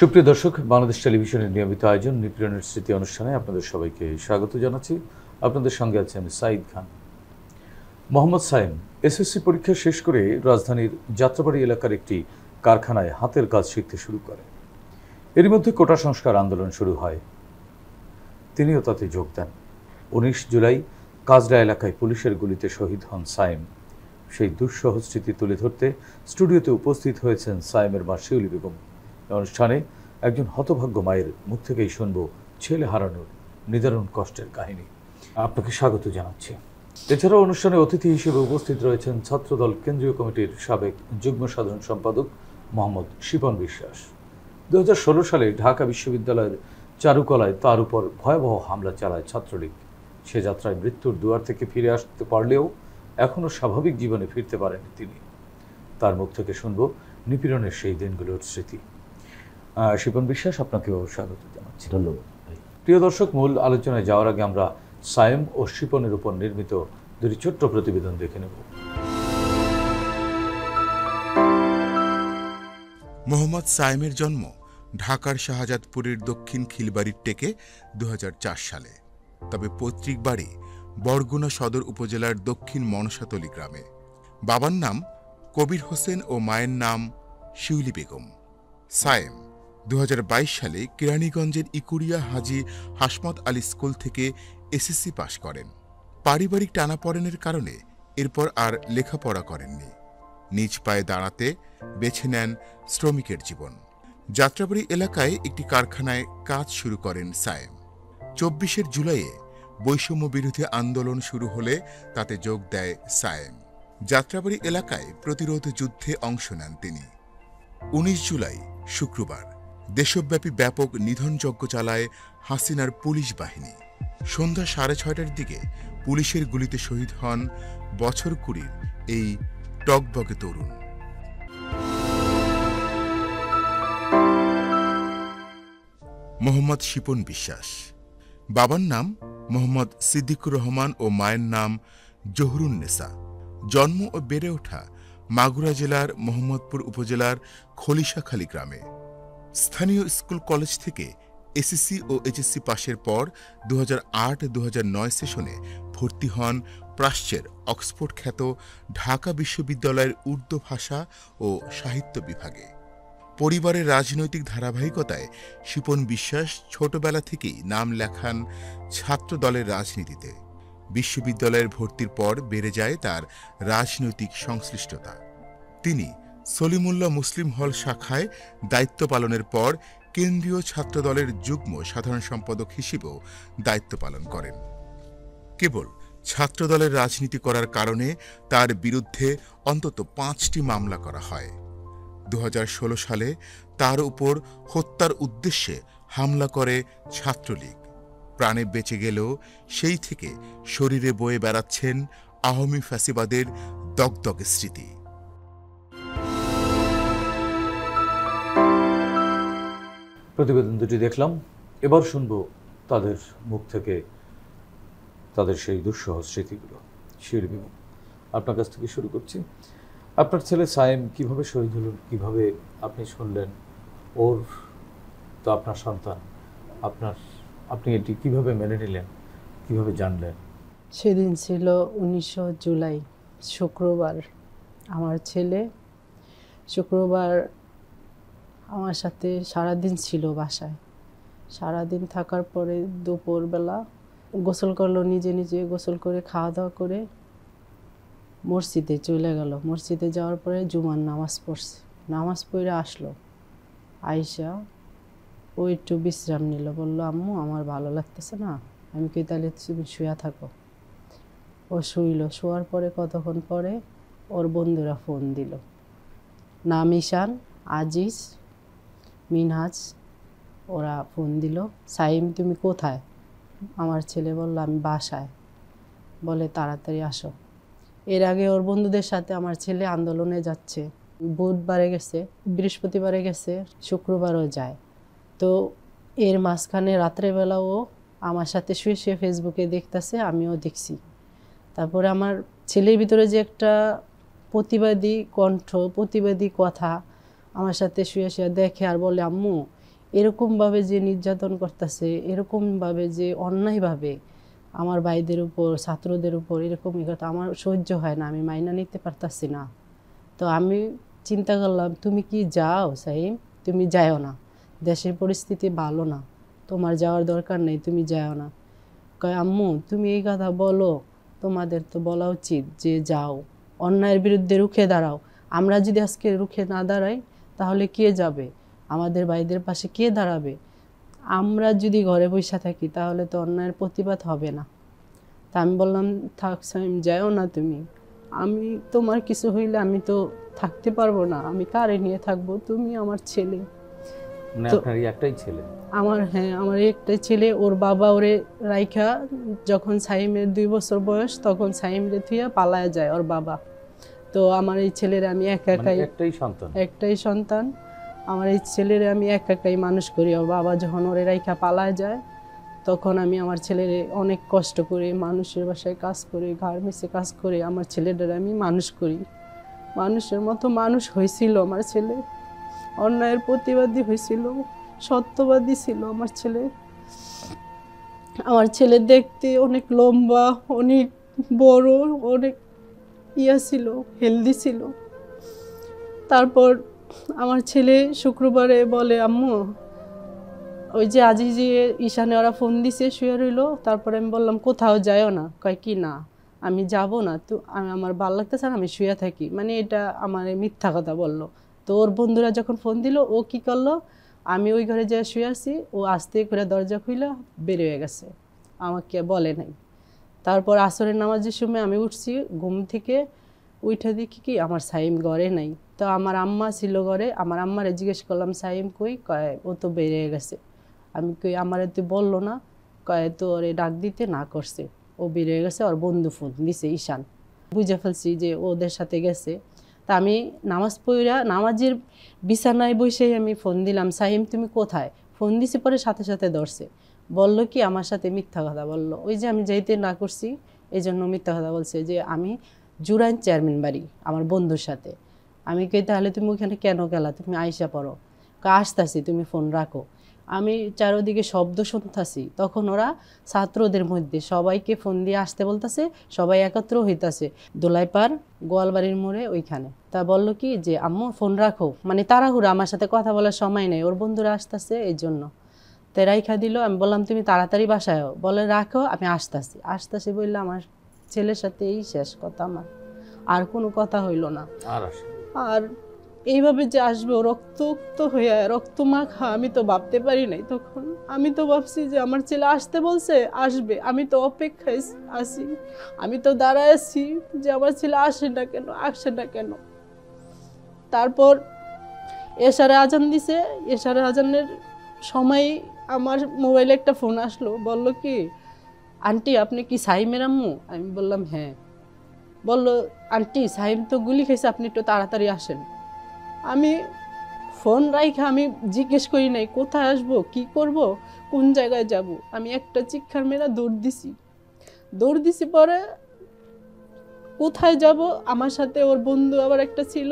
সুপ্রিয় দর্শক, বাংলাদেশ টেলিভিশনের নিয়মিত আয়োজন নিপীড়নের স্মৃতি অনুষ্ঠানে আপনাদের সবাইকে স্বাগত জানাচ্ছি। আপনাদের সঙ্গে আছে আমি সাইদ খান। মোহাম্মদ সাইম এসএসসি পরীক্ষা শেষ করে রাজধানীর যাত্রাবাড়ি এলাকার একটি কারখানায় হাতের কাজ শিখতে শুরু করে। এরই মধ্যে কোটা সংস্কার আন্দোলন শুরু হয়, তিনিও তাতে যোগ দেন। 19 জুলাই কাজরা এলাকায় পুলিশের গুলিতে শহীদ হন সাইম। সেই দুঃসহ স্মৃতি তুলে ধরতে স্টুডিওতে উপস্থিত হয়েছেন সাইমের মা শিউলি বেগম। অনুষ্ঠানে একজন হতভাগ্য মায়ের মুখ থেকেই শুনব ছেলে হারানোর নিদারুণ কষ্টের কাহিনী। আপনাকে স্বাগত জানাচ্ছি। এছাড়াও অনুষ্ঠানে অতিথি হিসেবে উপস্থিত রয়েছেন ছাত্রদল কেন্দ্রীয় কমিটির সাবেক যুগ্ম সাধারণ সম্পাদক মোহাম্মদ শিপন বিশ্বাস। 2016 সালে ঢাকা বিশ্ববিদ্যালয়ের চারুকলায় তার উপর ভয়াবহ হামলা চালায় ছাত্রলীগ। সে যাত্রায় মৃত্যুর দুয়ার থেকে ফিরে আসতে পারলেও এখনও স্বাভাবিক জীবনে ফিরতে পারেননি তিনি। তার মুখ থেকে শুনব নিপীড়নের সেই দিনগুলোর স্মৃতি। শিপন বিশ্বাস, আপনাকেও স্বাগত জানাচ্ছি। ধন্যবাদ। প্রিয় দর্শক, মূল আলোচনায় যাওয়ার আগে আমরা সাইম ও শিপনের উপর নির্মিত দুটি ছোট্ট প্রতিবেদন দেখে নেব। মোহাম্মদ সাইমের জন্ম ঢাকার শাহজাদপুরের দক্ষিণ খিলবাড়ির টেকে 2004 সালে। তবে পৈতৃক বাড়ি বরগুনা সদর উপজেলার দক্ষিণ মনসাতলী গ্রামে। বাবার নাম কবির হোসেন ও মায়ের নাম শিউলি বেগম। সাইম 2022 সালে কেরানীগঞ্জের ইকুরিয়া হাজী হাসমত আলী স্কুল থেকে এসএসসি পাশ করেন। পারিবারিক টানাপড়েনের কারণে এরপর আর লেখাপড়া করেননি। নিজ পায়ে দাঁড়াতে বেছে নেন শ্রমিকের জীবন। যাত্রাবাড়ি এলাকায় একটি কারখানায় কাজ শুরু করেন সাইম। 24 জুলাইয়ে বৈষম্য বিরোধী আন্দোলন শুরু হলে তাতে যোগ দেয় সাইম। যাত্রাবাড়ি এলাকায় প্রতিরোধ যুদ্ধে অংশ নেন তিনি। 19 জুলাই শুক্রবার দেশব্যাপী ব্যাপক নিধনযজ্ঞ চালায় হাসিনার পুলিশ বাহিনী। সন্ধ্যা 6:30টার দিকে পুলিশের গুলিতে শহীদ হন বছর 20 এই টগবগে তরুণ। মোহাম্মদ শিপন বিশ্বাস। বাবার নাম মোহাম্মদ সিদ্দিকুর রহমান ও মায়ের নাম জহুরুন্নেসা। জন্ম ও বেড়ে ওঠা মাগুরা জেলার মোহাম্মদপুর উপজেলার খলিশাখালী গ্রামে। স্থানীয় স্কুল কলেজ থেকে এসএসসি ও এইচএসসি পাশের পর 2008-2009 সেশনে ভর্তি হন প্রাচ্যের অক্সফোর্ড খ্যাত ঢাকা বিশ্ববিদ্যালয়ের উর্দু ভাষা ও সাহিত্য বিভাগে। পরিবারের রাজনৈতিক ধারাবাহিকতায় শিপন বিশ্বাস ছোটবেলা থেকেই নাম লেখান ছাত্র দলের রাজনীতিতে। বিশ্ববিদ্যালয়ের ভর্তির পর বেড়ে যায় তার রাজনৈতিক সংশ্লিষ্টতা। তিনি সলিমুল্লাহ মুসলিম হল শাখায় দায়িত্ব পালনের পর কেন্দ্রীয় ছাত্রদলের যুগ্ম সাধারণ সম্পাদক হিসেবেও দায়িত্ব পালন করেন। কেবল ছাত্রদলের রাজনীতি করার কারণে তার বিরুদ্ধে অন্তত 5টি মামলা করা হয়। 2016 সালে তার উপর হত্যার উদ্দেশ্যে হামলা করে ছাত্রলীগ। প্রাণে বেঁচে গেলেও সেই থেকে শরীরে বয়ে বেড়াচ্ছেন আওয়ামী ফ্যাসিবাদের দগদগে স্মৃতি। প্রতিবেদন দুটি দেখলাম, এবার শুনব তাদের মুখ থেকে তাদের সেই দুঃসহ স্মৃতিগুলো। শিউলি বেগম, আপনার কাছ থেকে শুরু করছি। আপনার ছেলে সাইম কিভাবে শহীদ হল, কিভাবে আপনি শুনলেন? ওর তো আপনার সন্তান, আপনি এটি কিভাবে মেনে নিলেন, কিভাবে জানলেন? সেদিন ছিল 19 জুলাই শুক্রবার। আমার ছেলে শুক্রবার আমার সাথে সারাদিন ছিল বাসায়। সারাদিন থাকার পরে দুপুরবেলা গোসল করলো, নিজে নিজে গোসল করে খাওয়া দাওয়া করে মসজিদে চলে গেল। মসজিদে যাওয়ার পরে জুমার নামাজ পড়ছে। নামাজ পড়ে আসলো, আইসা ও একটু বিশ্রাম নিল। বললো, আম্মু আমার ভালো লাগতেছে না। আমি কি তাহলে তুমি শুয়ে থাকো। ও শুইল। শোয়ার পরে কতক্ষণ পরে ওর বন্ধুরা ফোন দিল। নাম ঈশান, আজিজ, মিনহাজ, ওরা ফোন দিল। সাইম তুমি কোথায়? আমার ছেলে বলল আমি বাসায়। বলে তাড়াতাড়ি আসো। এর আগে ওর বন্ধুদের সাথে আমার ছেলে আন্দোলনে যাচ্ছে। বুধবারে গেছে, বৃহস্পতিবারে গেছে, শুক্রবারও যায়। তো এর মাঝখানে রাত্রেবেলা ও আমার সাথে শুয়ে শুয়ে ফেসবুকে দেখতেছে, আমিও দেখছি। তারপরে আমার ছেলের ভিতরে যে একটা প্রতিবাদী কণ্ঠ, প্রতিবাদী কথা আমার সাথে শুয়ে শুয়ে দেখে আর বলে, আম্মু এরকমভাবে যে নির্যাতন করতেছে, এরকমভাবে যে অন্যায়ভাবে আমার ভাইদের উপর, ছাত্রদের উপর এরকম কথা আমার সহ্য হয় না, আমি মাইনা নিতে পারতাছি না। তো আমি চিন্তা করলাম, তুমি কি যাও সাইম, তুমি যাও না, দেশের পরিস্থিতি ভালো না, তোমার যাওয়ার দরকার নেই, তুমি যাও না। কয় আম্মু তুমি এই কথা বলো, তোমাদের তো বলা উচিত যে যাও, অন্যায়ের বিরুদ্ধে রুখে দাঁড়াও। আমরা যদি আজকে রুখে না দাঁড়াই তাহলে কে যাবে, আমাদের ভাইদের পাশে কে দাঁড়াবে? আমরা যদি ঘরে বসে থাকি তাহলে তো অন্যায়ের প্রতিবাদ হবে না। তা আমি বললাম, থাক সাইম, যাও না তুমি, আমি তোমার কিছু হইলে আমি তো থাকতে পারবো না, আমি কারে নিয়ে থাকবো, তুমি আমার ছেলে। মানে তো আপনার একটাই ছেলে? আমার একটাই ছেলে। ওর বাবা ওরে রাইখা, যখন সাইমের 2 বছর বয়স তখন সাইমরে থুইয়া পালায়া যায় ওর বাবা। তো আমার এই ছেলের আমি মানে একটাই সন্তান, আমার এই ছেলেরে আমি একাই মানুষ করি। ওর বাবা যখন ওরে রাইখা পালায় যায় তখন আমি আমার ছেলেরে অনেক কষ্ট করে মানুষের বাসায় কাজ করে, গার্মেন্টসে কাজ করে আমার ছেলেটারে আমি মানুষ করি। মানুষের মতো মানুষ হয়েছিল আমার ছেলে, অন্যায়ের প্রতিবাদী হয়েছিল, সত্যবাদী ছিল আমার ছেলে। আমার ছেলে দেখতে অনেক লম্বা, অনেক বড়, অনেক ছিল, হেলদি ছিল। তারপর আমার ছেলে শুক্রবারে বলে, আম্মু ওই যে আজি যে ঈশানে ওরা ফোন দিছে শুয়ে রইলো। তারপরে আমি বললাম, কোথাও যাইও না। কয় কি না, আমি যাব না, তো আমার ভালো লাগতেছে না, আমি শুয়ে থাকি। মানে এটা আমার মিথ্যা কথা বললো। তো ওর বন্ধুরা যখন ফোন দিল, ও কি করলো, আমি ওই ঘরে যেয়ে শুয়ে আসি, ও আস্তে করে দরজা খুলে বের হয়ে গেছে, আমাকে বলে নাই। তারপর আসরের নামাজের সময় আমি উঠছি ঘুম থেকে, উঠে দেখি কি আমার সাইম ঘরে নাই। তো আমার আম্মা ছিল ঘরে, আমার আম্মারে জিজ্ঞেস করলাম সাইম কই? কয় ও তো বেরিয়ে গেছে। আমি কই আমারে তুই বললো না? কয় তো ওরে ডাক দিতে না করছে, ও বেরিয়ে গেছে, ওর বন্ধু ফোন দিছে ঈশান। বুঝে ফেলছি যে ওদের সাথে গেছে। তা আমি নামাজ পড়া, নামাজের বিছানায় বসেই আমি ফোন দিলাম, সাইম তুমি কোথায়? ফোন দিছি, পরে সাথে সাথে ধরছে। বললো কি আমার সাথে মিথ্যা কথা বললো, ওই যে আমি যাইতে না করছি এই জন্য মিথ্যা কথা বলছে, যে আমি জুরাইন চেয়ারম্যান বাড়ি আমার বন্ধুর সাথে। আমি কই তাহলে তুমি ওইখানে কেন গেলা, তুমি আইসা পড়ো। আসতাছি, তুমি ফোন রাখো। আমি চারোদিকে শব্দ শুনতাছি, তখন ওরা ছাত্রদের মধ্যে সবাইকে ফোন দিয়ে আসতে বলতেছে, সবাই একত্র হইতাছে দোলাইপাড় গোয়ালবাড়ির মোড়ে ওইখানে। তা বললো কি যে আম্মু ফোন রাখো, মানে তাড়াহুড়া, আমার সাথে কথা বলার সময় নেই, ওর বন্ধুরা আসতেছে এই জন্য। তাই রাইখা দিল। আমি বললাম তুমি তাড়াতাড়ি বাসায় বলে রাখো, আমি আসতেছি বললে আমার ছেলের সাথে এই শেষ কথা আমার, আর কোনো কথা হইল না। আর এইভাবে যে আসবো রক্তাক্ত হয়ে, রক্ত মাখা, আমি তো ভাবতে পারি নাই তখন। আমি তো ভাবছি যে আমার ছেলে আসতে বলছে, আসবে, আমি তো অপেক্ষায় আছি, আমি তো দাঁড়ায় আছি যে আমার ছেলে আসে না কেন। তারপর এশারে আজান দিছে, এশারে আজানের সময় আমার মোবাইলে একটা ফোন আসলো, বলল কি আন্টি আপনি কি সাইমের আম্মু? আমি বললাম হ্যাঁ। বললো আন্টি সাইম তো গুলি খেয়েছে, আপনি একটু তাড়াতাড়ি আসেন। আমি ফোন রাইখা আমি জিজ্ঞেস করি নাই কোথায় আসবো, কি করব, কোন জায়গায় যাব। আমি একটা চিৎকার মেরা দৌড় দিছি। পরে কোথায় যাব, আমার সাথে ওর বন্ধু আবার একটা ছিল,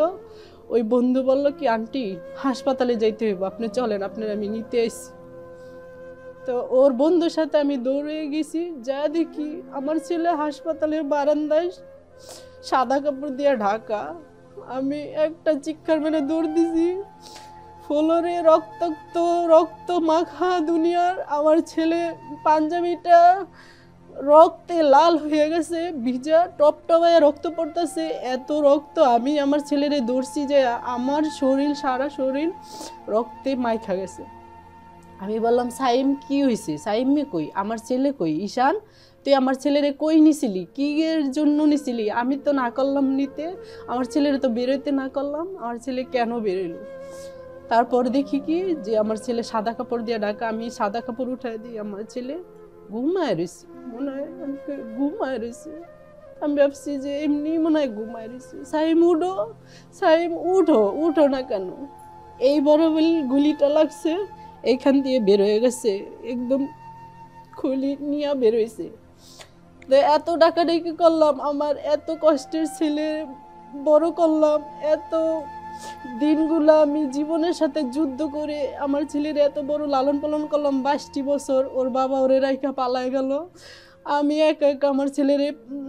ওই বন্ধু বলল কি আন্টি হাসপাতালে যাইতে হইব, আপনি চলেন, আপনার আমি নিতে আসছি। তো ওর বন্ধুর সাথে আমি দৌড়ে গেছি, যা দেখি আমার ছেলে হাসপাতালের বারান্দায় সাদা কাপড় দিয়ে ঢাকা। আমি একটা চিৎকার মেরে দৌড় দিছি, ফ্লোরে রক্ত মাখা দুনিয়ার আমার ছেলে পাঞ্জাবিটা রক্তে লাল হয়ে গেছে, ভিজা টপটপায় রক্ত পড়তেছে, এত রক্ত। আমি আমার ছেলেরে দৌড়ছি যে আমার সারা শরীর রক্তে মাইখা গেছে। আমি বললাম সাইম কি হয়েছে, সাইমে কই, আমার ছেলে কই, ঈশান তুই আমার ছেলেরে কই নিছিলি, কি এর জন্য নিছিলি? আমি তো না করলাম নিতে, আমার ছেলেরে তো বেরোইতে না করলাম, আমার ছেলে কেন বেরোইলো? তারপর দেখি কি যে আমার ছেলে সাদা কাপড় দিয়ে ঢাকা। আমি সাদা কাপড় উঠাই দিই, আমার ছেলে ঘুমায় রয়েছে, মনে হয় ঘুমায় রয়েছে। আমি ভাবছি যে এমনি মনে হয় ঘুমায় রয়েছে। সাইম উঠো না কেন? এই বড় গুলিটা লাগছে, এইখান দিয়ে বের হয়ে গেছে, একদম খুলি নিয়ে বের হয়েছে। তো এত ডাকাডাকি করলাম, আমার এত কষ্টের ছেলে বড় করলাম, এত দিনগুলো আমি জীবনের সাথে যুদ্ধ করে আমার ছেলের এত বড় লালন পালন করলাম, 22টি বছর। ওর বাবা ওরে রাইখা পালায় গেল, আমি একা একা আমার ছেলের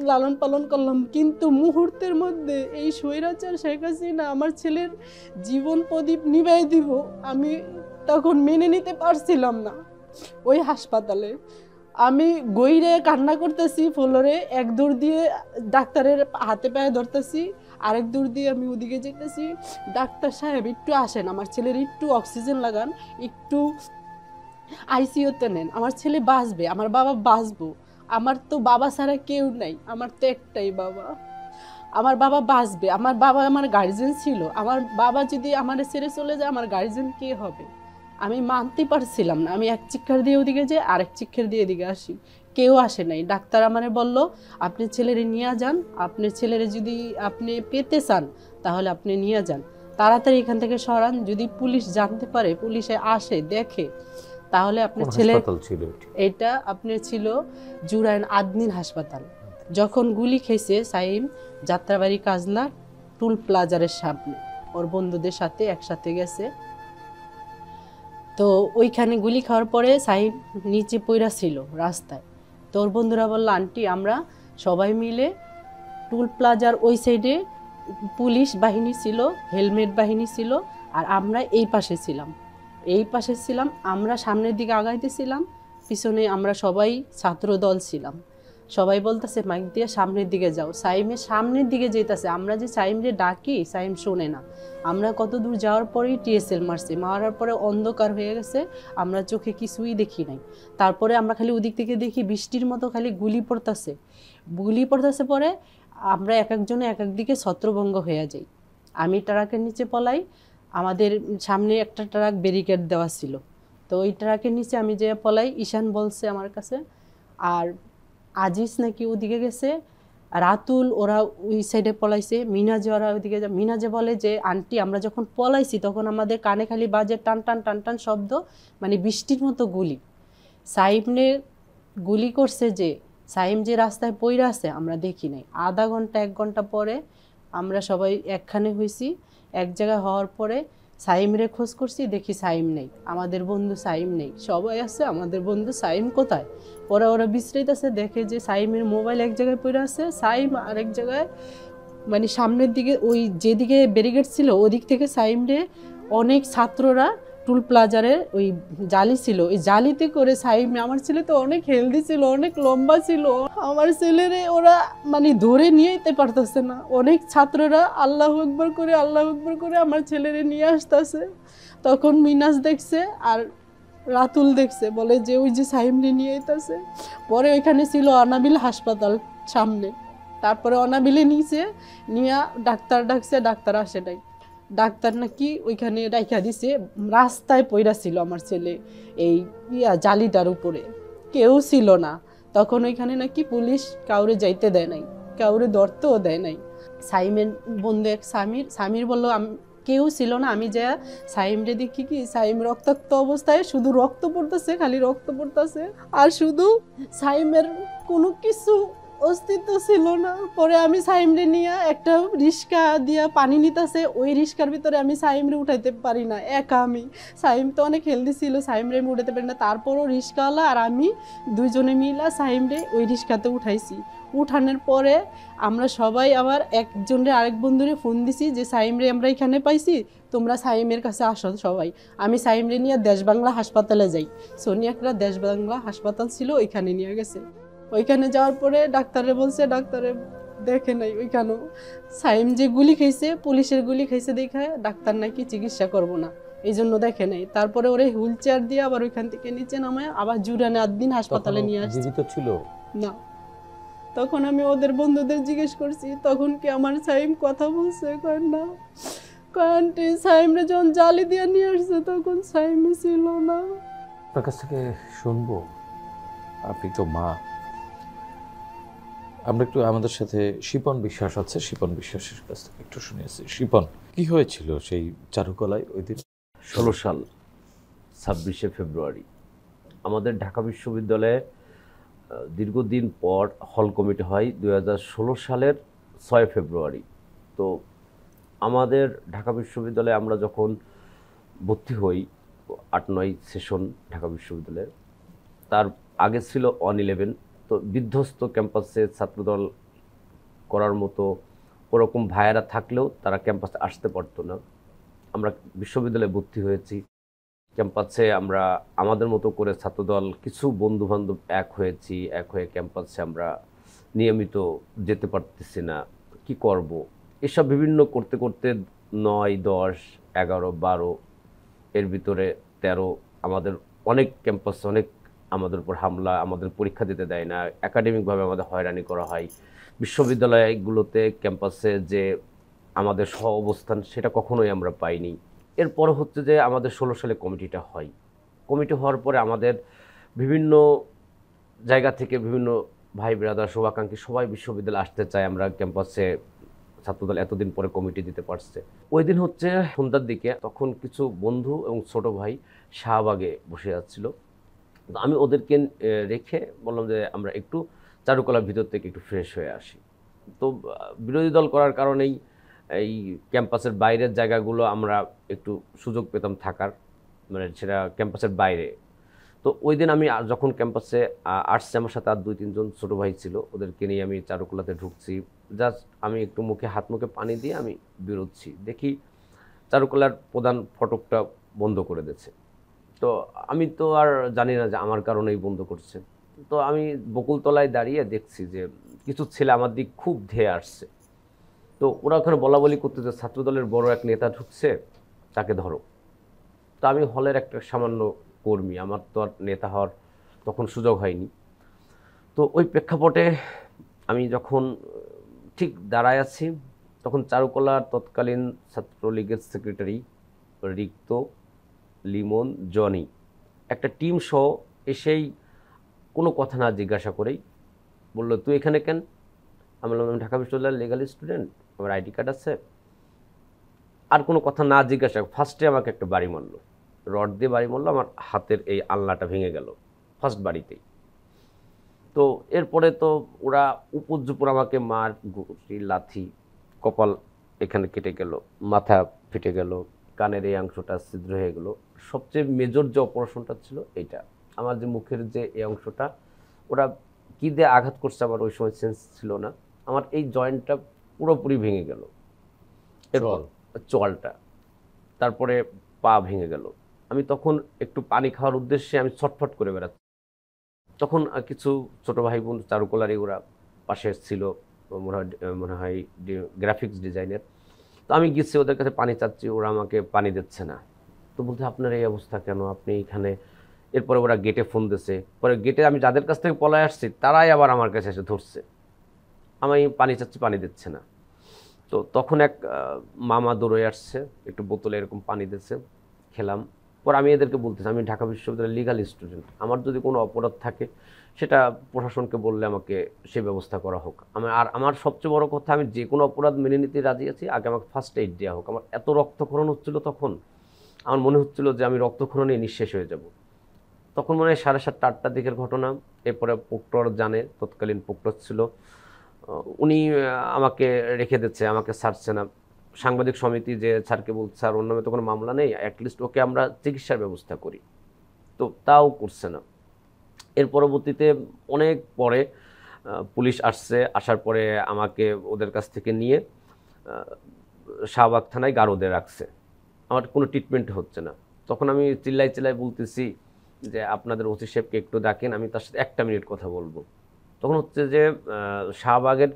লালন পালন করলাম। কিন্তু মুহূর্তের মধ্যে এই স্বৈরাচার শেখ হাসিনা আমার ছেলের জীবন প্রদীপ নিভাই দিব, আমি তখন মেনে নিতে পারছিলাম না। ওই হাসপাতালে আমি গইরে কান্না করতেছি ফ্লোরে, এক দূর দিয়ে ডাক্তারের হাতে পায়ে ধরতেছি, আরেক দূর দিয়ে আমি ওদিকে যেতেছি, ডাক্তার সাহেব একটু আসেন, আমার ছেলের একটু অক্সিজেন লাগান, একটু আইসিইউতে নেন, আমার ছেলে বাঁচবে, আমার বাবা বাঁচবো। আমার তো বাবা ছাড়া কেউ নাই, আমার তো একটাই বাবা, আমার বাবা বাঁচবে। আমার বাবা আমার গার্জিয়ান ছিল, আমার বাবা যদি আমার ছেড়ে চলে যায় আমার গার্জিয়ান কে হবে? আমি মানতে পারছিলাম না। আমি এক চিৎকার দিয়ে ওদিকে যাই, আরেক চিৎকার দিয়ে এদিকে আসি, কেউ আসে নাই। ডাক্তার আমারে বলল, আপনি ছেলেরে নিয়ে যান, আপনার ছেলেরে যদি আপনি পেতে চান তাহলে আপনি নিয়ে যান, তাড়াতাড়ি এখান থেকে সরান, যদি পুলিশ জানতে পারে, পুলিশে আসে দেখে, তাহলে আপনার ছেলে। এটা আপনার ছিল জুরাইন আদমিন হাসপাতাল। যখন গুলি খেয়েছে সাইম যাত্রাবাড়ি কাজলা টুল প্লাজারের সামনে, ওর বন্ধুদের সাথে একসাথে গেছে। তো ওইখানে গুলি খাওয়ার পরে সাইম নিচে পইরা ছিল রাস্তায়। তো ওর বন্ধুরা বললো, আন্টি আমরা সবাই মিলে টুল প্লাজার ওই সাইডে পুলিশ বাহিনী ছিল, হেলমেট বাহিনী ছিল, আর আমরা এই পাশে ছিলাম, আমরা সামনের দিকে আগাইতেছিলাম, পিছনে আমরা সবাই ছাত্র দল ছিলাম। সবাই বলতেছে মাইক দিয়ে সামনের দিকে যাও, সাইমের সামনের দিকে যেতেছে। আমরা যে সাইমরে ডাকি, সাইম শোনে না। আমরা কত দূর যাওয়ার পরেই টিএসএল মারছে, মারার পরে অন্ধকার হয়ে গেছে, আমরা চোখে কিছুই দেখি নাই। তারপরে আমরা খালি ওদিক থেকে দেখি বৃষ্টির মতো খালি গুলি পড়তেছে পরে আমরা এক একজনে এক এক দিকে ছত্রভঙ্গ হয়ে যাই। আমি ট্রাকের নিচে পলাই, আমাদের সামনে একটা ট্রাক ব্যারিকেড দেওয়া ছিল, তো ওই ট্রাকের নিচে আমি যে পলাই, ঈশান বলছে আমার কাছে, আর আজিজ নাকি ওদিকে গেছে, রাতুল ওরা ওই সাইডে পলাইছে, মিনাজে ওরা ওইদিকে। মিনাজে বলে যে আন্টি আমরা যখন পলাইছি তখন আমাদের কানে খালি বাজে টান টান টান টান শব্দ, মানে বৃষ্টির মতো গুলি। সাইমনে গুলি করছে, যে সাইম যে রাস্তায় পইরা আছে আমরা দেখি নাই। আধা ঘন্টা 1 ঘন্টা পরে আমরা সবাই একখানে হয়েছি। এক জায়গায় হওয়ার পরে সাইমরে খোঁজ করছি, দেখি সাইম নেই, আমাদের বন্ধু সাইম নেই। সবাই আছে, আমাদের বন্ধু সাইম কোথায়? পরে ওরা বিশ্রাইতেছে, দেখে যে সাইমের মোবাইল এক জায়গায় পড়ে আছে, সাইম আরেক জায়গায়, মানে সামনের দিকে ওই যেদিকে ব্যারিকেড ছিল ওদিক থেকে সাইমরে অনেক ছাত্ররা টুল প্লাজারের ওই জালি ছিল, ওই জালিতে করে সাইম, আমার ছেলে তো অনেক হেলদি ছিল, অনেক লম্বা ছিল, আমার ছেলেরে ওরা মানে ধরে নিয়ে যেতে পারতেছে না। অনেক ছাত্ররা আল্লাহু আকবার করে আমার ছেলেরে নিয়ে আসতেছে। তখন মিনাজ দেখছে আর রাতুল দেখছে, বলে যে ওই যে সাইমরে নিয়ে যেতেছে। পরে ওইখানে ছিল অনাবিল হাসপাতাল সামনে, তারপরে অনাবিলে নিচে নিয়ে ডাক্তার ডাকছে, ডাক্তার আসে নাই। ডাক্তার নাকি ওইখানে রাইখা দিছে, রাস্তায় পইরা ছিল আমার ছেলে এই জালিটার উপরে, কেউ ছিল না। তখন ওইখানে নাকি পুলিশ কাউরে যাইতে দেয় নাই, কাউরে ধরতেও দেয় নাই। সাইমের বন্ধু এক সামির বললো কেউ ছিল না। আমি যা সাইমরে দেখি কি, সাইম রক্তাক্ত অবস্থায়, শুধু রক্ত পড়তেছে, খালি রক্ত পড়তেছে, আর শুধু সাইমের কোনো কিছু অস্তিত্ব ছিল না। পরে আমি সাইমরে নিয়ে একটা রিক্সা দিয়া পানি নিতেছে, ওই রিক্সার ভিতরে আমি সাইমরে উঠাইতে পারি না একা। আমি সাইম তো অনেক হেলদি ছিল, সাইমরে আমি উঠাতে পারি না। তারপরও রিক্সাওয়ালা আর আমি দুইজনে মিলা সাইমরে ওই রিক্সাতে উঠাইছি। উঠানোর পরে আমরা সবাই আবার একজনের আরেক বন্ধুরে ফোন দিছি যে সাইমরে আমরা এখানে পাইছি, তোমরা সাইমের কাছে আসো সবাই। আমি সাইমরে নিয়ে দেশবাংলা হাসপাতালে যাই, সোনিয়াকরা দেশবাংলা হাসপাতাল ছিল, ওইখানে নিয়ে গেছে। ওইখানে যাওয়ার পরে ডাক্তারে বলছে, ডাক্তারে দেখে নাই ওইখানেও সাইম যে গুলি খাইছে, পুলিশের গুলি খাইছে দেখে ডাক্তার নাকি চিকিৎসা করবো না, এই জন্য দেখে নাই। তারপরে ওরে হুইল চেয়ার দিয়ে আবার ওইখান থেকে নিচে নামায় আবার জুরানে আদদিন হাসপাতালে নিয়ে আসছে। জীবিত ছিল না। তখন আমি ওদের বন্ধুদের জিজ্ঞেস করছি, তখন কি আমার সাইম কথা বলছে? কয় না। আন্টি সাইমরে যখন জালি দিয়ে নিয়ে আসছে তখন সাইমই ছিল না। আপনার কাছ থেকে শুনবো, আপনি তো মা। আমরা একটু, আমাদের সাথে শিপন বিশ্বাস আছে, শিপন বিশ্বাসের কাছ থেকে একটু শুনেছি। শিপন, কি হয়েছিল সেই চারুকলায় ওই দিন? 16 সাল 26শে ফেব্রুয়ারি আমাদের ঢাকা বিশ্ববিদ্যালয়ে দীর্ঘদিন পর হল কমিটি হয় 2016 সালের 6 ফেব্রুয়ারি। তো আমাদের ঢাকা বিশ্ববিদ্যালয়ে আমরা যখন ভর্তি হই 8-9 সেশন ঢাকা বিশ্ববিদ্যালয়ে, তার আগে ছিল 1-11। তো বিধ্বস্ত ক্যাম্পাসে ছাত্রদল করার মতো ওরকম ভাইয়েরা থাকলেও তারা ক্যাম্পাসে আসতে পারতো না। আমরা বিশ্ববিদ্যালয়ে ভর্তি হয়েছি, ক্যাম্পাসে আমরা আমাদের মতো করে ছাত্রদল কিছু বন্ধুবান্ধব এক হয়েছি, এক হয়ে ক্যাম্পাসে আমরা নিয়মিত যেতে পারতেছি না, কি করব এসব বিভিন্ন করতে করতে 9, 10, 11, 12 এর ভিতরে 13 আমাদের অনেক ক্যাম্পাসে অনেক আমাদের উপর হামলা, আমাদের পরীক্ষা দিতে দেয় না, একাডেমিকভাবে আমাদের হয়রানি করা হয়। বিশ্ববিদ্যালয়গুলোতে ক্যাম্পাসে যে আমাদের সহ অবস্থান সেটা কখনোই আমরা পাইনি। এরপর হচ্ছে যে আমাদের 16 সালে কমিটিটা হয়। কমিটি হওয়ার পরে আমাদের বিভিন্ন জায়গা থেকে বিভিন্ন ভাই ব্রাদার শুভাকাঙ্ক্ষী সবাই বিশ্ববিদ্যালয়ে আসতে চায়, আমরা ক্যাম্পাসে ছাত্রদল এতদিন পরে কমিটি দিতে পারছে। ওই দিন হচ্ছে সন্ধ্যার দিকে, তখন কিছু বন্ধু এবং ছোট ভাই শাহবাগে বসে যাচ্ছিল। তো আমি ওদেরকে রেখে বললাম যে আমরা একটু চারুকলার ভিতর থেকে একটু ফ্রেশ হয়ে আসি। তো বিরোধী দল করার কারণেই এই ক্যাম্পাসের বাইরের জায়গাগুলো আমরা একটু সুযোগ পেতাম থাকার, মানে সেটা ক্যাম্পাসের বাইরে। তো ওই দিন আমি যখন ক্যাম্পাসে আসছি, আমার সাথে আর 2-3 জন ছোটো ভাই ছিল, ওদেরকে নিয়ে আমি চারুকলাতে ঢুকছি। জাস্ট আমি একটু হাত মুখে পানি দিয়ে আমি বেরোচ্ছি, দেখি চারুকলার প্রধান ফটকটা বন্ধ করে দিয়েছে। তো আমি তো আর জানি না যে আমার কারণেই বন্ধ করছে। তো আমি বকুলতলায় দাঁড়িয়ে দেখছি যে কিছু ছেলে আমার দিক খুব ধেয়ে আসছে। তো ওরা ওখানে বলা বলি করতে যে ছাত্রদলের বড় এক নেতা ঢুকছে, তাকে ধরো। তো আমি হলের একটা সামান্য কর্মী, আমার তো আর নেতা হওয়ার তখন সুযোগ হয়নি। তো ওই প্রেক্ষাপটে আমি যখন ঠিক দাঁড়ায় আছি, তখন চারুকলার তৎকালীন ছাত্রলীগের সেক্রেটারি রিক্ত, লিমন, জনি একটা টিম সহ এসেই কোনো কথা না জিজ্ঞাসা করেই বললো, তুই এখানে কেন? আমি বললাম, আমি ঢাকা বিশ্ববিদ্যালয়ের লিগাল স্টুডেন্ট, আমার আইডি কার্ড আছে। আর কোনো কথা না জিজ্ঞাসা ফার্স্টে আমাকে একটা বাড়ি মারলো, রড দিয়ে বাড়ি মারলো, আমার হাতের এই আলনাটা ভেঙে গেল ফার্স্ট বাড়িতেই। তো এরপরে তো ওরা উপর আমাকে মার, গুটি, লাথি, কপাল এখানে কেটে গেল, মাথা ফেটে গেল, কানের এই অংশটা ছিদ্র হয়ে গেল। সবচেয়ে মেজর যে অপারেশনটা ছিল এইটা, আমার যে মুখের যে এই অংশটা, ওরা কী দিয়ে আঘাত করছে আমার ওই সময় সেন্স ছিল না, আমার এই জয়েন্টটা পুরোপুরি ভেঙে গেল, এরপর চোয়ালটা, তারপরে পা ভেঙে গেল। আমি তখন একটু পানি খাওয়ার উদ্দেশ্যে আমি ছটফট করে বেড়াচ্ছি। তখন কিছু ছোটো ভাই বোন চারুকলারই ওরা পাশে ছিল, মনে হয় গ্রাফিক্স ডিজাইনের। তো আমি গেছি ওদের কাছে পানি চাচ্ছি, ওরা আমাকে পানি দিচ্ছে না। তো বলতে, আপনার এই অবস্থা কেন, আপনি এখানে? এরপরে ওরা গেটে ফোন দিচ্ছে, পরে গেটে আমি যাদের কাছ থেকে পলায় আসছি তারাই আবার আমার কাছে এসে ধরছে, আমি পানি চাচ্ছি, পানি দিচ্ছে না। তো তখন এক মামা দৌড়ে আসছে, একটু বোতলে এরকম পানি দিচ্ছে, খেলাম। পর আমি এদেরকে বলতেছি, আমি ঢাকা বিশ্ববিদ্যালয়ের লিগাল স্টুডেন্ট, আমার যদি কোনো অপরাধ থাকে সেটা প্রশাসনকে বললে আমাকে সে ব্যবস্থা করা হোক। আমার সবচেয়ে বড় কথা, আমি যে কোনো অপরাধ মেনে নিতে রাজি আছি, আগে আমাকে ফার্স্ট এইড দেওয়া হোক। আমার এত রক্তক্ষরণ হচ্ছিল তখন, আমার মনে হচ্ছিল যে আমি রক্তক্ষরণে নিঃশেষ হয়ে যাব। তখন মনে হয় 7:30, 8টার দিকের ঘটনা। এরপরে প্রক্টর জানে, তৎকালীন প্রক্টর ছিল, উনি আমাকে রেখে দিচ্ছে, আমাকে ছাড়ছে না। সাংবাদিক সমিতি যে স্যারকে বলছে, স্যার ওর নামে তো কোনো মামলা নেই, অ্যাটলিস্ট ওকে আমরা চিকিৎসার ব্যবস্থা করি, তো তাও করছে না। এর পরবর্তীতে অনেক পরে পুলিশ আসছে, আসার পরে আমাকে ওদের কাছ থেকে নিয়ে শাহবাগ থানায় গারদে রাখছে, আমার কোনো ট্রিটমেন্ট হচ্ছে না। তখন আমি চিল্লাই বলতেছি যে আপনাদের ওসি সাহেবকে একটু ডাকেন, আমি তার সাথে 1 মিনিট কথা বলবো। তখন হচ্ছে যে শাহবাগের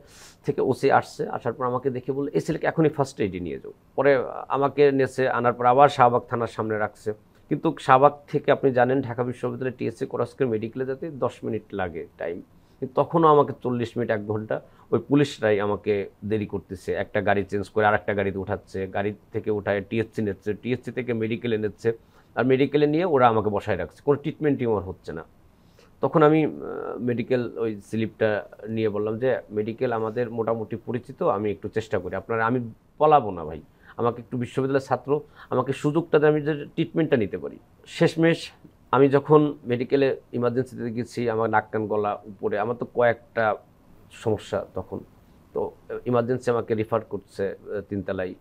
থেকে ওসি আসছে, আসার পর আমাকে দেখে বললো, এই ছেলেকে এখনই ফার্স্ট এইডে নিয়ে যাও। পরে আমাকে নেছে, আনার পর আবার শাহবাগ থানার সামনে রাখছে। কিন্তু শাহবাগ থেকে আপনি জানেন ঢাকা বিশ্ববিদ্যালয়ে টিএসসি ক্রস করে মেডিকেলে যেতে 10 মিনিট লাগে টাইম, কিন্তু তখনও আমাকে 40 মিনিট 1 ঘন্টা ওই পুলিশরাই আমাকে দেরি করতেছে, একটা গাড়ি চেঞ্জ করে আর একটা গাড়িতে উঠাচ্ছে, গাড়ি থেকে উঠায় টিএসসি নিচ্ছে, টিএসসি থেকে মেডিকেলে নিচ্ছে, আর মেডিকেলে নিয়ে ওরা আমাকে বসায় রাখছে, কোনো ট্রিটমেন্টই আমার হচ্ছে না। তখন আমি মেডিকেল ওই স্লিপটা নিয়ে বললাম যে মেডিকেল আমাদের মোটামুটি পরিচিত, আমি একটু চেষ্টা করি, আপনারা, আমি পলাবো না ভাই, আমাকে একটু বিশ্ববিদ্যালয়ের ছাত্র, আমাকে সুযোগটা দিয়ে আমি যে ট্রিটমেন্টটা নিতে পারি। শেষমেশ আমি যখন মেডিকেলে ইমার্জেন্সিতে গেছি, আমার নাক কান গলা উপরে, আমার তো কয়েকটা সমস্যা তখন, তো ইমার্জেন্সি আমাকে রিফার করছে 3 তলায়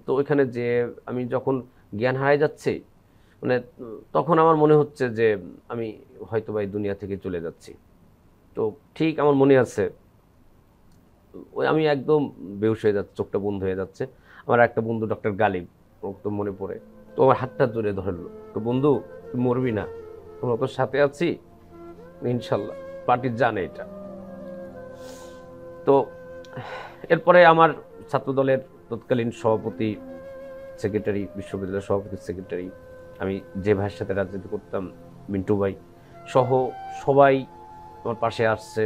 তো ওইখানে যে আমি যখন জ্ঞান হারাই যাচ্ছে, মানে তখন আমার মনে হচ্ছে যে আমি হয়তো বা এই দুনিয়া থেকে চলে যাচ্ছি। তো ঠিক আমার মনে আছে ওই আমি একদম বেহুশ হয়ে যাচ্ছে, চোখটা বন্ধ হয়ে যাচ্ছে। আমার একটা বন্ধু ডক্টর গালিব, একদম মনে পড়ে, তো আমার হাতটা জোরে ধরলো, তো বন্ধু তুই মরবি না, তোমরা তোর সাথে আছি ইনশাল্লাহ, পার্টির জানে এটা। তো এরপরে আমার ছাত্রদলের তৎকালীন সভাপতি, সেক্রেটারি, বিশ্ববিদ্যালয়ের সভাপতি সেক্রেটারি, আমি যে ভাইয়ের সাথে রাজনীতি করতাম মিন্টু ভাই সহ সবাই আমার পাশে আসছে।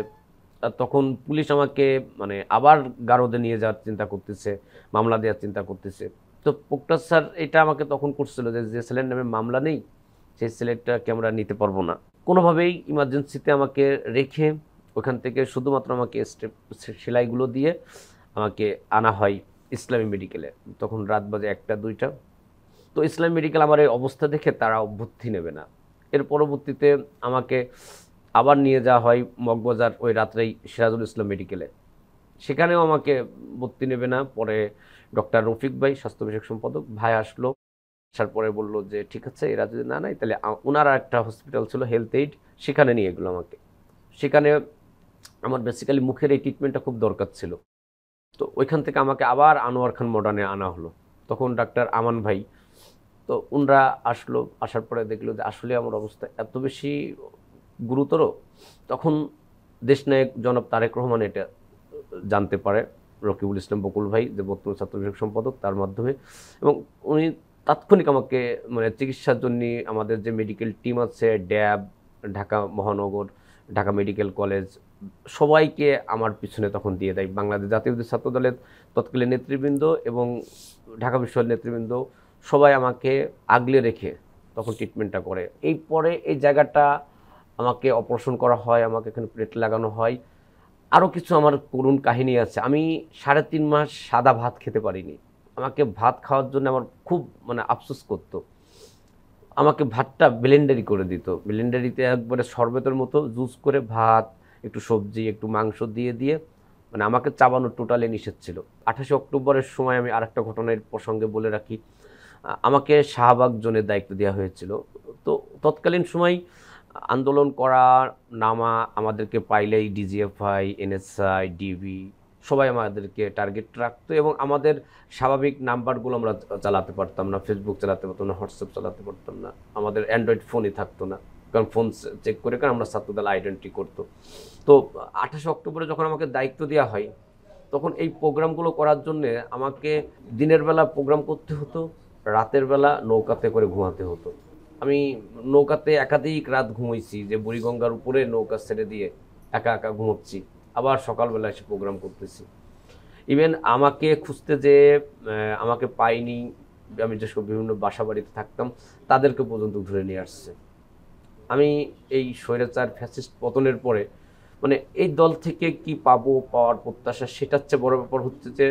আর তখন পুলিশ আমাকে মানে আবার গারদে নিয়ে যাওয়ার চিন্তা করতেছে, মামলা দেওয়ার চিন্তা করতেছে। তো পোক্টার স্যার এটা আমাকে তখন করছিল যে যে ছেলের নামে মামলা নেই সেই ছেলেটাকে আমরা নিতে পারবো না। কোনোভাবেই ইমার্জেন্সিতে আমাকে রেখে ওখান থেকে শুধুমাত্র আমাকে সেলাইগুলো দিয়ে আমাকে আনা হয় ইসলামী মেডিকেলে। তখন রাত বাজে 1টা 2টা। তো ইসলামী মেডিকেল আমার এই অবস্থা দেখে তারা ভর্তি নেবে না। এর পরবর্তীতে আমাকে আবার নিয়ে যাওয়া হয় মগবাজার ওই রাত্রেই সিরাজুল ইসলাম মেডিকেলে, সেখানেও আমাকে ভর্তি নেবে না। পরে ডক্টর রফিক ভাই, স্বাস্থ্য বিষয়ক সম্পাদক ভাই আসলো, আসার পরে বললো যে ঠিক আছে এরা যদি না নেয় তাহলে ওনার একটা হসপিটাল ছিল হেলথ এইড, সেখানে নিয়ে গেলো আমাকে। সেখানে আমার বেসিক্যালি মুখের এই ট্রিটমেন্টটা খুব দরকার ছিল। তো ওইখান থেকে আমাকে আবার আনোয়ার খান মডার্নে আনা হলো, তখন ডাক্তার আমান ভাই। তো ওনারা আসলো, আসার পরে দেখলো যে আসলে আমার অবস্থা এত বেশি গুরুতর। তখন দেশনায়ক জনাব তারেক রহমান এটা জানতে পারে, রকিবুল ইসলাম বকুল ভাই যে বর্তমান ছাত্র বিষয়ক সম্পাদক, তার মাধ্যমে। এবং উনি তাৎক্ষণিক আমাকে মানে চিকিৎসার জন্য আমাদের যে মেডিকেল টিম আছে, ড্যাব, ঢাকা মহানগর, ঢাকা মেডিকেল কলেজ, সবাইকে আমার পিছনে তখন দিয়ে দেয়। বাংলাদেশ জাতীয়তাবাদী ছাত্র দলের তৎকালীন নেতৃবৃন্দ এবং ঢাকা বিশ্ববিদ্যালয়ের নেতৃবৃন্দ সবাই আমাকে আগলে রেখে তখন ট্রিটমেন্টটা করে। এই পরে এই জায়গাটা আমাকে অপারেশন করা হয়, আমাকে এখানে প্লেট লাগানো হয়। আরও কিছু আমার করুণ কাহিনী আছে। আমি 3.5 মাস সাদা ভাত খেতে পারিনি। আমাকে ভাত খাওয়ার জন্য আমার খুব মানে আফসোস করতো। আমাকে ভাতটা ব্লেন্ডারি করে দিত, ব্লেন্ডারিতে একবারে শরবতের মতো জুস করে ভাত, একটু সবজি, একটু মাংস দিয়ে দিয়ে মানে আমাকে চাবানো টোটালি নিষেধ ছিল। 28 অক্টোবরের সময় আমি আরেকটা ঘটনার প্রসঙ্গে বলে রাখি, আমাকে শাহবাগ জোনের দায়িত্ব দেওয়া হয়েছিল। তো তৎকালীন সময় আন্দোলন করা নামা আমাদেরকে পাইলেই ডিজিএফআই, এনএসআই, ডিবি সবাই আমাদেরকে টার্গেট রাখতো এবং আমাদের স্বাভাবিক নাম্বারগুলো আমরা চালাতে পারতাম না, ফেসবুক চালাতে পারতাম না, হোয়াটসঅ্যাপ চালাতে পারতাম না, আমাদের অ্যান্ড্রয়েড ফোনই থাকতো না, কারণ ফোন চেক করে কারণ আমরা ছাত্রদল আইডেন্টি করতো। তো 28 অক্টোবরে যখন আমাকে দায়িত্ব দেওয়া হয় তখন এই প্রোগ্রামগুলো করার জন্যে আমাকে দিনের বেলা প্রোগ্রাম করতে হতো, রাতের বেলা নৌকাতে করে ঘুমাতে হতো। আমি নৌকাতে একাধিক রাত ঘুমাইছি, যে বুড়িগঙ্গার উপরে নৌকা ছেড়ে দিয়ে একা একা ঘুমোচ্ছি, আবার সকালবেলা এসে প্রোগ্রাম করতেছি। ইভেন আমাকে খুঁজতে যে আমাকে পাইনি, আমি যেসব বিভিন্ন বাসা বাড়িতে থাকতাম তাদেরকে পর্যন্ত ধরে নিয়ে আসছে। আমি এই স্বৈরাচার ফ্যাসিস্ট পতনের পরে মানে এই দল থেকে কি পাবো, পাওয়ার প্রত্যাশা, সেটার চেয়ে বড় ব্যাপার হচ্ছে যে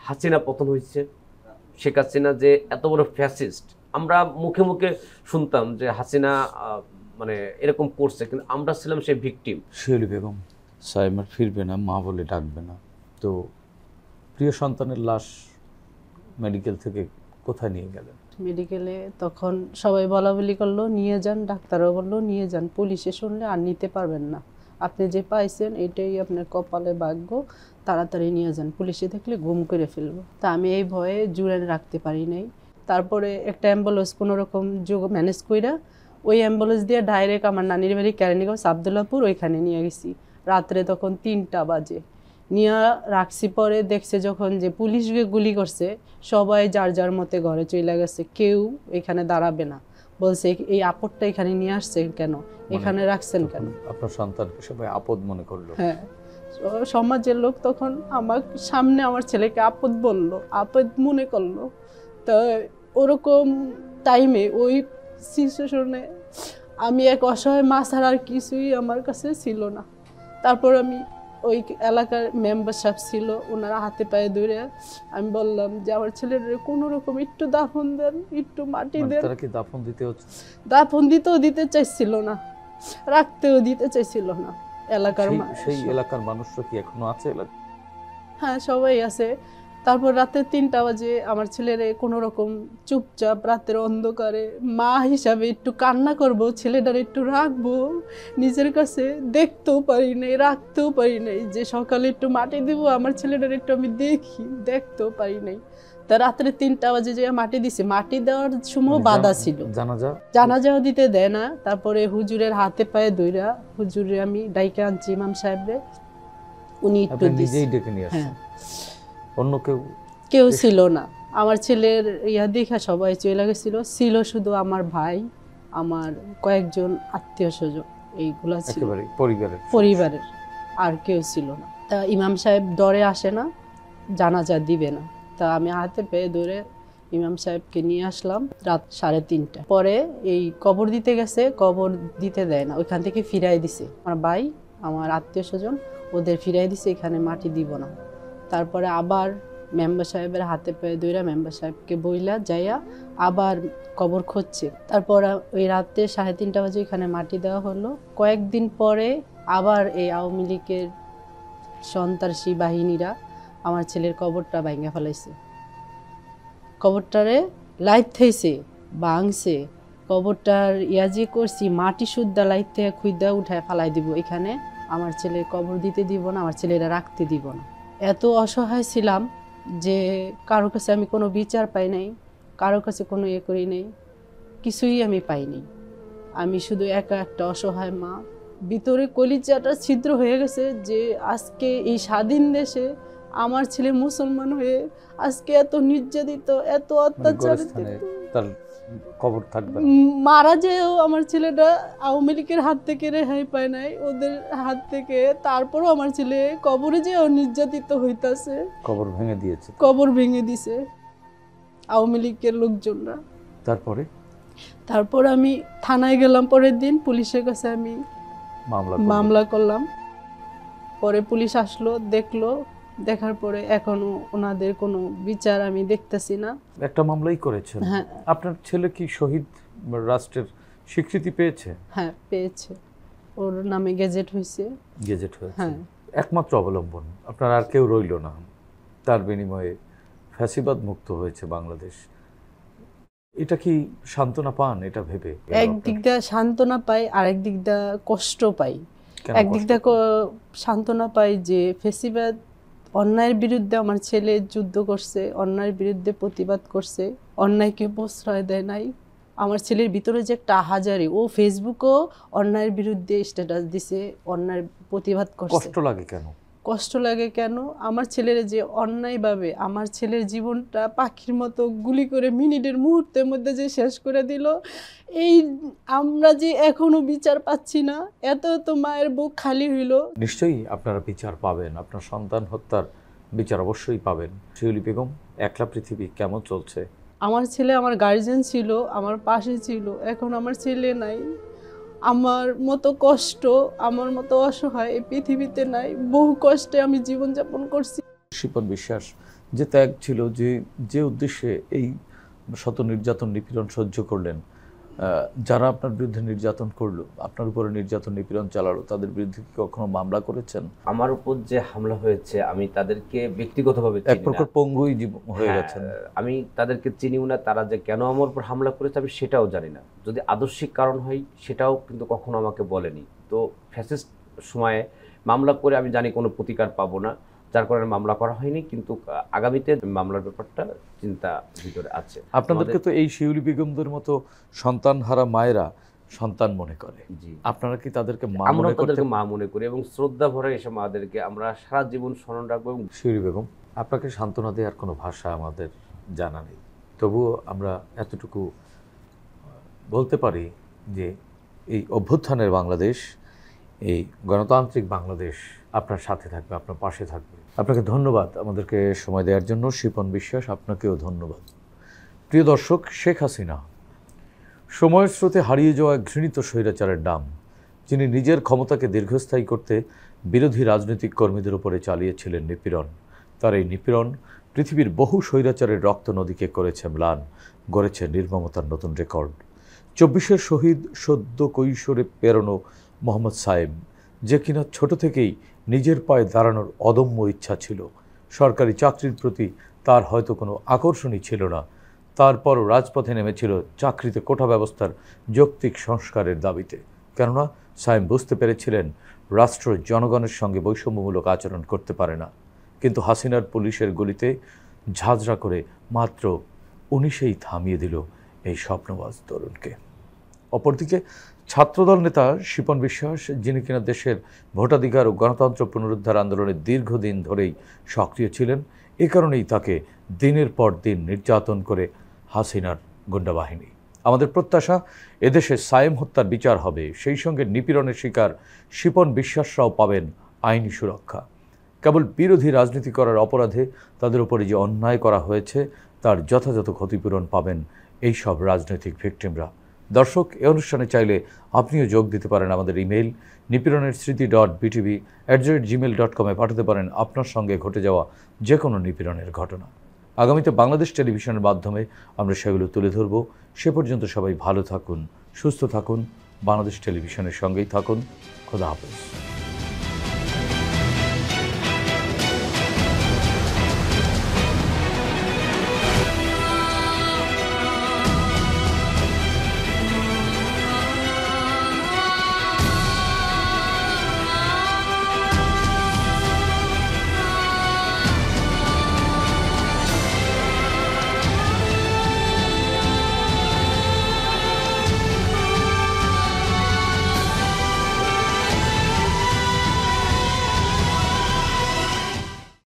হাসিনা পতন হয়েছে। শেখ হাসিনা যে এত বড় ফ্যাসিস্ট, আমরা মুখে মুখে শুনতাম যে হাসিনা মানে এরকম করছে, কিন্তু আমরা ছিলাম সেই ভিকটিম। শিউলি বেগম, সাইমার ফিরবে না, মা বলে ডাকবে না, তো প্রিয় সন্তানের লাশ মেডিকেল থেকে কোথায় নিয়ে গেলেন? মেডিকেলে তখন সবাই বলা বলি করলো নিয়ে যান, ডাক্তারও বললো নিয়ে যান, পুলিশে শুনলে আর নিতে পারবেন না, আপনি যে পাইছেন এটাই আপনার কপালে ভাগ্য, তাড়াতাড়ি নিয়ে যান, পুলিশে দেখলে গুম করে ফেলবো। তা আমি এই ভয়ে জুড়ে রাখতে পারি নাই। তারপরে একটা অ্যাম্বুলেন্স কোনোরকম যোগ ম্যানেজ কইরা ওই অ্যাম্বুলেন্স দিয়ে ডাইরেক্ট আমার নানির বাড়ি কেরানীগঞ্জ আবদুল্লাপুর ওইখানে নিয়ে গেছি। রাত্রে তখন 3টা বাজে নিয়ে রাখছি। পরে দেখছে যখন যে পুলিশ গুলি করছে, সবাই যার যার মতে ঘরে চলে গেছে, কেউ এখানে দাঁড়াবে না, বলছে এই আপদটা এখানে নিয়ে আসছেন কেন, এখানে রাখছেন কেন? আপনার সন্তানকে সবাই আপদ মনে করলো? হ্যাঁ, সমাজের লোক তখন আমার সামনে আমার ছেলেকে আপদ বললো, আপদ মনে করলো। তো ওরকম টাইমে ওই সিচুয়েশনে আমি এক অসহায় মা ছাড়া আর কিছুই আমার কাছে ছিল না। তারপর আমি ওই এলাকার মেম্বার সাহেব ছিল, ওনারা হাতে পায়ে ধরে আমি বললাম যে আমার ছেলের কোনো রকম একটু দাফন দেন, একটু মাটি দেন। তারা কি দাফন দিতে হচ্ছে? দাফন দিতেও দিতে চাইছিল না, রাখতেও দিতে চাইছিল না এলাকার সেই এলাকার মানুষরা কি এখনো আছে? হ্যাঁ, সবাই আছে। তারপর রাতে 3টা বাজে আমার ছেলেরে কোনো রকম চুপচাপ রাতের অন্ধকারে মা হিসাবে একটু কান্না করব, ছেলেটার একটু রাখবো নিজের কাছে, দেখতেও পারি নাই, রাখতেও পারি নাই, যে সকালে একটু মাটি দিব আমার ছেলেটার একটু আমি দেখি, দেখতেও পারি নাই। তা রাত্রে 3টা বাজে যে মাটি দিছে, মাটি দেওয়ার সময় বাধা ছিল, জানাজাও দিতে দেয় না। তারপরে হুজুরের হাতে পায়ে ধইরা হুজুরে আমি ডাইকে আনছি ইমাম সাহেবরে, উনি একটু নিজেই ডেকে নিয়ে আসেন? হ্যাঁ, অন্য কেউ ছিল না। আমার ছেলের ইয়া দেখা সবাই চলে গেছিল, ছিল শুধু আমার ভাই, আমার কয়েকজন আত্মীয় স্বজন, এইগুলা ছিল পরিবারের, আর কেউ ছিল না। তা ইমাম সাহেব ডরে আসে না, জানাজা দিবে না। তা আমি হাতে পেয়ে ধরে ইমাম সাহেবকে নিয়ে আসলাম রাত 3:30। পরে এই কবর দিতে গেছে, কবর দিতে দেয় না, ওইখান থেকে ফিরাই দিছে আমার ভাই, আমার আত্মীয় স্বজন, ওদের ফিরাই দিছে, এখানে মাটি দিব না। তারপরে আবার মেম্বার সাহেবের হাতে পেয়ে ধরে মেম্বার সাহেবকে বইলা যাইয়া আবার কবর খুঁজছে। তারপর ওই রাতে 3:30 বাজে এখানে মাটি দেওয়া হলো। কয়েকদিন পরে আবার এই আওয়ামী লীগের সন্ত্রাসী বাহিনীরা আমার ছেলের কবরটা ভাঙা ফেলাইছে, কবরটারে লাইট থেইছে, ভাঙছে, কবরটার ইয়াজি করছি, মাটি শুদ্ধা লাইট থেকে খুইদা উঠায় ফালাই দিব, এখানে আমার ছেলের কবর দিতে দিব না, আমার ছেলেরা রাখতে দিব না। এত অসহায় ছিলাম যে কারো কাছে আমি কোনো বিচার পাই নাই, কারো কাছে কোনো ইয়ে করি নাই, কিছুই আমি পাইনি। আমি শুধু একা একটা অসহায় মা, ভিতরে কলিজাটা ছিদ্র হয়ে গেছে যে আজকে এই স্বাধীন দেশে আমার ছেলে মুসলমান হয়ে আজকে এত নির্যাতিত, এত অত্যাচারিত, মারা যেও আমার ছেলেটা আওয়ামী লীগের হাত থেকে রেহাই পায় নাই, ওদের হাত থেকে। তারপরও আমার ছেলে কবরে যেও নির্যাতিত হইতাছে, কবর ভেঙে দিছে আওয়ামী লীগের লোকজনরা। তারপর আমি থানায় গেলাম, পরের দিন পুলিশের কাছে আমি মামলা করলাম। পরে পুলিশ আসলো, দেখলো, দেখার পরে এখনো ওনাদের কোনো বিচার আমি দেখতেছি না। একটা মামলাই করেছেন? হ্যাঁ। আপনার ছেলে কি শহীদ রাষ্ট্রের স্বীকৃতি পেয়েছে? হ্যাঁ, পেয়েছে, ওর নামে গেজেট হয়েছে। হ্যাঁ, একমাত্র অবলম্বন, আপনার আর কেউ রইল না, তার বিনিময়ে ফ্যাসিবাদ মুক্ত হয়েছে বাংলাদেশ। এটা কি সান্ত্বনা পান এটা ভেবে? একদিক দিয়ে সান্ত্বনা পাই, আর একদিক দিয়ে কষ্ট পাই। একদিক দিয়ে সান্ত্বনা পাই যে ফ্যাসিবাদ অন্যায়ের বিরুদ্ধে আমার ছেলে যুদ্ধ করছে, অন্যায়ের বিরুদ্ধে প্রতিবাদ করছে, অন্যায়কে প্রশ্রয় দেয় নাই। আমার ছেলের ভিতরে যে একটা হাজারি, ও ফেসবুকও অন্যায়ের বিরুদ্ধে স্ট্যাটাস দিছে, অন্যায়ের প্রতিবাদ করছে। কষ্ট লাগে কেন? আমার ছেলের যে অন্যায়ভাবে আমার ছেলের জীবনটা পাখির মতো গুলি করে মিনিটের মুহূর্তের মধ্যে যে শেষ করে দিল, এই আমরা যে এখনো বিচার পাচ্ছি না, এত মায়ের বুক খালি হইল। নিশ্চয়ই আপনারা বিচার পাবেন, আপনার সন্তান হত্যার বিচার অবশ্যই পাবেন। শিউলি বেগম, একলা পৃথিবী কেমন চলছে? আমার ছেলে আমার গার্জিয়ান ছিল, আমার পাশে ছিল, এখন আমার ছেলে নাই। আমার মতো কষ্ট, আমার মতো অসহায় এই পৃথিবীতে নাই। বহু কষ্টে আমি জীবনযাপন করছি। শিপন বিশ্বাস যে ত্যাগ ছিল, যে উদ্দেশ্যে এই শত নির্যাতন নিপীড়ন সহ্য করলেন, যারা আপনার বিরুদ্ধে নির্যাতন করলো, আপনার উপরে নির্যাতন নিপীড়ন চালালো, তাদের বিরুদ্ধে কি কখনো মামলা করেছেন? আমার উপর যে হামলা হয়েছে আমি তাদেরকে ব্যক্তিগতভাবে এক প্রকার পঙ্গুই হয়ে গেছেন। আমি তাদেরকে চিনিও না, তারা যে কেন আমার উপর হামলা করেছে আমি সেটাও জানি না। যদি আদর্শিক কারণ হয় সেটাও কিন্তু কখনো আমাকে বলেনি। তো ফ্যাসিস্ট সময়ে মামলা করে আমি জানি কোনো প্রতিকার পাবো না, যার কারণে মামলা করা হয়নি। কিন্তু আগামীতে মামলার ব্যাপারটা চিন্তা ভিতরে আছে। আপনাদেরকে তো এই শিউলি বেগমদের মতো সন্তানহারা মায়েরা সন্তান মনে করে, আপনারা কি তাদেরকে মা মনে করি এবং শ্রদ্ধা ভরে এসব মাদেরকে আমরা সারা জীবন স্মরণ রাখবো। শিউলি বেগম, আপনাকে সান্ত্বনা দেওয়ার কোনো ভাষা আমাদের জানা নেই, তবুও আমরা এতটুকু বলতে পারি যে এই অভ্যুত্থানের বাংলাদেশ, এই গণতান্ত্রিক বাংলাদেশ আপনার সাথে থাকবে, আপনার পাশে থাকবে। আপনাকে ধন্যবাদ আমাদেরকে সময় দেওয়ার জন্য। শিপন বিশ্বাস, আপনাকেও ধন্যবাদ। প্রিয় দর্শক, শেখ হাসিনা সময়ের স্রোতে হারিয়ে যাওয়া ঘৃণিত স্বৈরাচারের নাম, যিনি নিজের ক্ষমতাকে দীর্ঘস্থায়ী করতে বিরোধী রাজনৈতিক কর্মীদের উপরে চালিয়েছিলেন নিপীড়ন। তার এই নিপীড়ন পৃথিবীর বহু স্বৈরাচারের রক্ত নদীকে করেছে ম্লান, গড়েছে নির্মমতার নতুন রেকর্ড। 24-এর শহীদ সদ্য কৈশোরে পেরোনো মোহাম্মদ সায়েম, যে কিনা ছোট থেকেই নিজের পায়ে দাঁড়ানোর অদম্য ইচ্ছা ছিল, সরকারি চাকরির প্রতি তার হয়তো কোনো আকর্ষণই ছিল না, তারপরও রাজপথে নেমেছিল চাকরিতে কোটা ব্যবস্থার যৌক্তিক সংস্কারের দাবিতে। কেননা সায়েম বুঝতে পেরেছিলেন রাষ্ট্র জনগণের সঙ্গে বৈষম্যমূলক আচরণ করতে পারে না। কিন্তু হাসিনার পুলিশের গুলিতে ঝাঁঝরা করে মাত্র 19-এই থামিয়ে দিল এই স্বপ্নবাজ তরুণকে। অপরদিকে ছাত্রদল নেতা শিপন বিশ্বাস, যিনি কিনা দেশের ভোটাধিকার ও গণতন্ত্র পুনরুদ্ধার আন্দোলনে দীর্ঘদিন ধরেই সক্রিয় ছিলেন, এ কারণেই তাকে দিনের পর দিন নির্যাতন করে হাসিনার গুন্ডা বাহিনী। আমাদের প্রত্যাশা এদেশে সায়েম হত্যার বিচার হবে, সেই সঙ্গে নিপীড়নের শিকার শিপন বিশ্বাসরাও পাবেন আইনি সুরক্ষা। কেবল বিরোধী রাজনীতি করার অপরাধে তাদের উপরে যে অন্যায় করা হয়েছে তার যথাযথ ক্ষতিপূরণ পাবেন এই সব রাজনৈতিক ভিকটিমরা। দর্শক, এই অনুষ্ঠানে চাইলে আপনিও যোগ দিতে পারেন। আমাদের ইমেইল nipironersriti.btv@gmail.com-এ পাঠাতে পারেন আপনার সঙ্গে ঘটে যাওয়া যে কোনো নিপীড়নের ঘটনা। আগামীতে বাংলাদেশ টেলিভিশনের মাধ্যমে আমরা সেগুলো তুলে ধরব। সে পর্যন্ত সবাই ভালো থাকুন, সুস্থ থাকুন, বাংলাদেশ টেলিভিশনের সঙ্গেই থাকুন। খোদা হাফেজ।